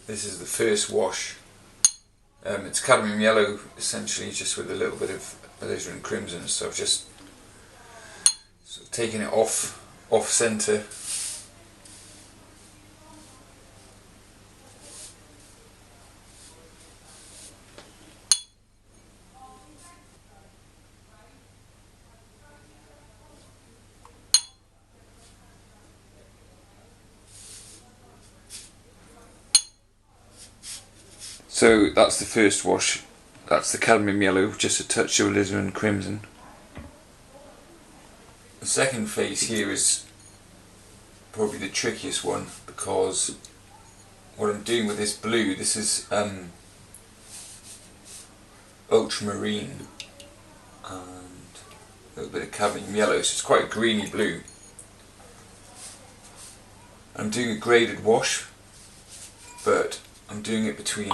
This is the first wash. It's cadmium yellow essentially, just with a little bit of alizarin crimson, so I've just sort of taken it off centre. So that's the first wash, that's the cadmium yellow, just a touch of alizarin crimson. The second phase here is probably the trickiest one, because what I'm doing with this blue, this is ultramarine and a little bit of cadmium yellow, so it's quite a greeny blue. I'm doing a graded wash, but I'm doing it between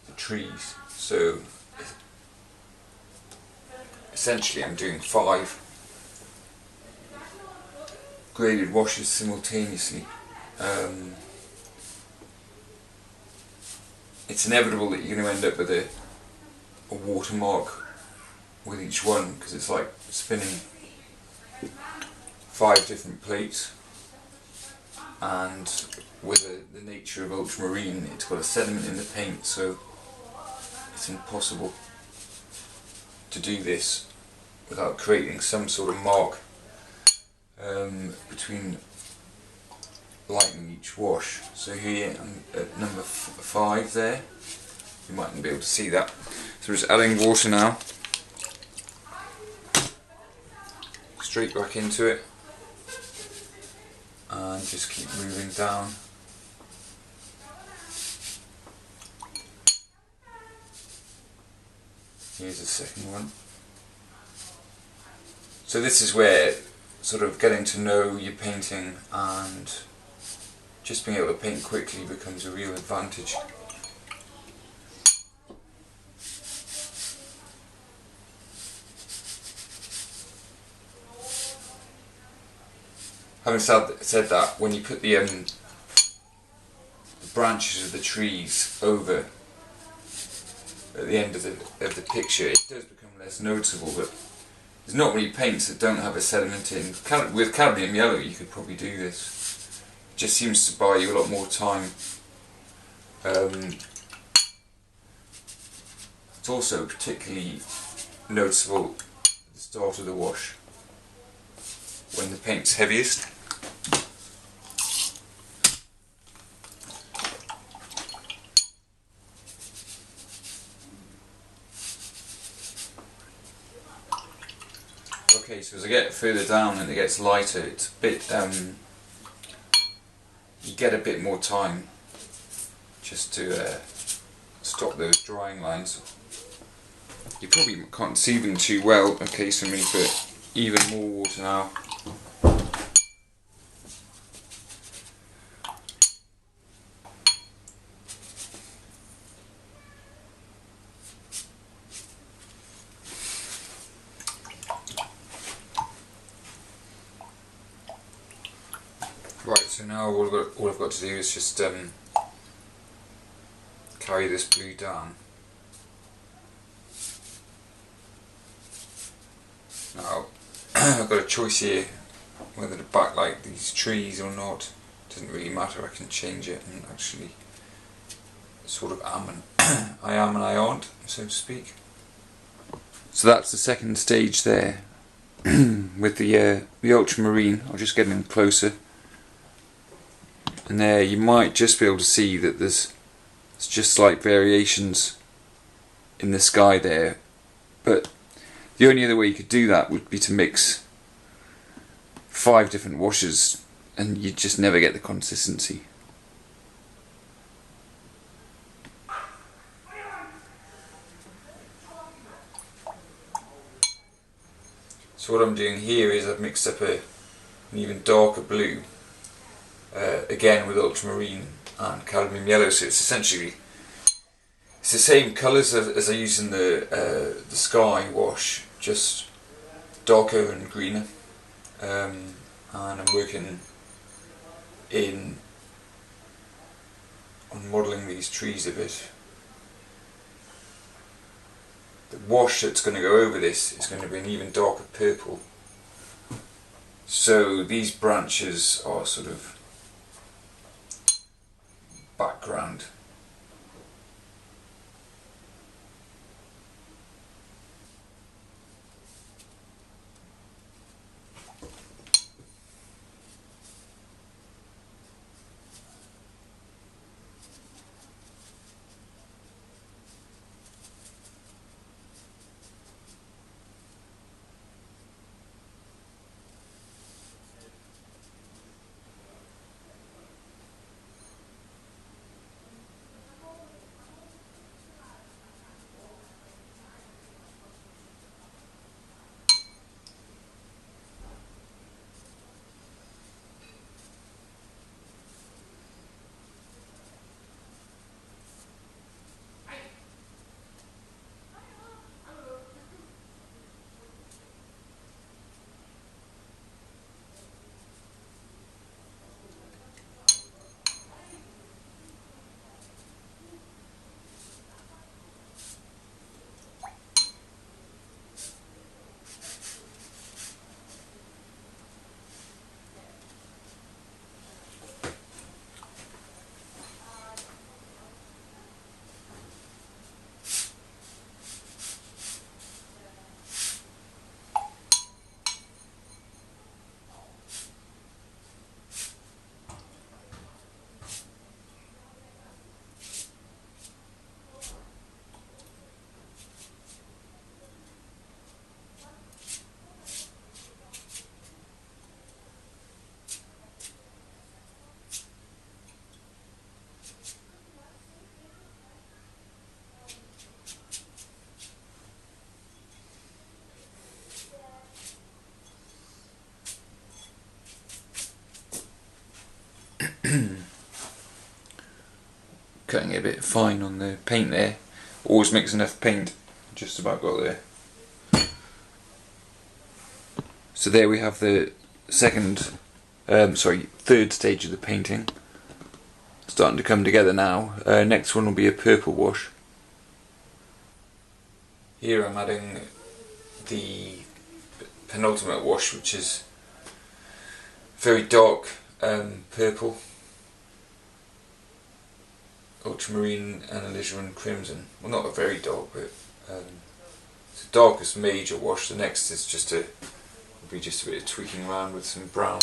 the trees, so essentially I'm doing 5 graded washes simultaneously. It's inevitable that you're going to end up with a watermark with each one, because it's like spinning 5 different plates, and with the nature of ultramarine, it's got a sediment in the paint, so it's impossible to do this without creating some sort of mark between lightening each wash. So here I'm at number 5 there, you mightn't be able to see that. So we're just adding water now, straight back into it, and just keep moving down. Here's the second one. So this is where sort of getting to know your painting and just being able to paint quickly becomes a real advantage. Having said that, when you put the branches of the trees over at the end of the picture, it does become less noticeable, but there's not many paints that don't have a sediment in. With cadmium yellow you could probably do this. It just seems to buy you a lot more time. It's also particularly noticeable at the start of the wash, when the paint's heaviest. Okay, so as I get further down and it gets lighter, it's a bit, you get a bit more time just to stop those drying lines. You probably can't see them too well. Okay, so I'm going to put even more water now. Right, so now all I've got to do is just carry this blue down. Now, I've got a choice here whether to backlight these trees or not. Doesn't really matter, I can change it and actually sort of I am and I aren't, so to speak. So that's the second stage there with the ultramarine. I'll just get in closer. And there you might just be able to see that there's just slight variations in the sky there, but the only other way you could do that would be to mix 5 different washes and you'd just never get the consistency. So what I'm doing here is I've mixed up an even darker blue, again with ultramarine and cadmium yellow, so it's essentially it's the same colours as I use in the sky wash, just darker and greener, and I'm working in on modelling these trees a bit. The wash that's going to go over this is going to be an even darker purple. So these branches are sort of background. Cutting it a bit fine on the paint there. Always makes enough paint. Just about got there. So there we have the third stage of the painting. Starting to come together now. Next one will be a purple wash. Here I'm adding the penultimate wash, which is very dark purple, ultramarine and alizarin crimson. Well, not a very dark, but it's the darkest major wash. The next is just will be just a bit of tweaking around with some brown.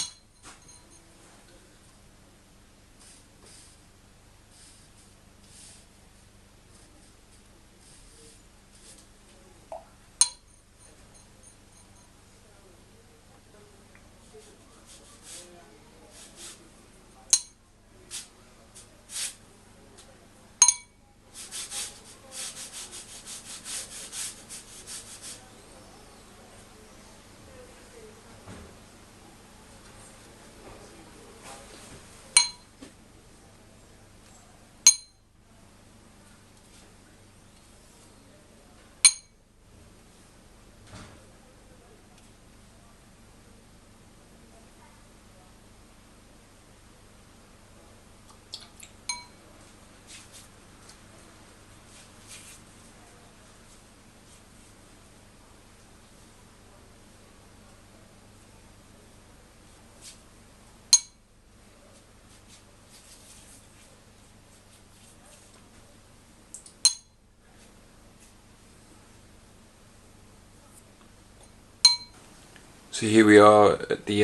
So here we are at the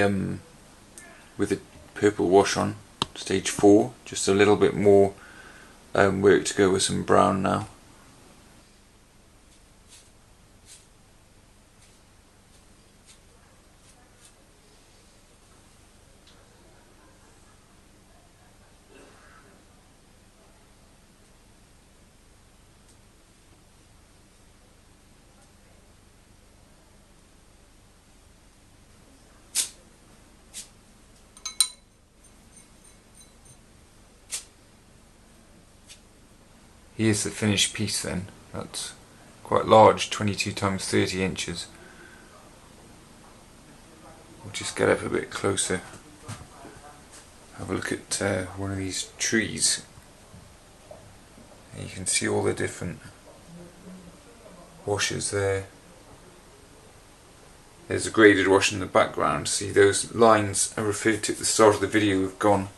with the purple wash on, stage 4. Just a little bit more work to go with some brown now. Here's the finished piece then. That's quite large, 22 times 30 inches. We'll just get up a bit closer. Have a look at one of these trees. And you can see all the different washes there. There's a graded wash in the background. See, those lines I referred to at the start of the video have gone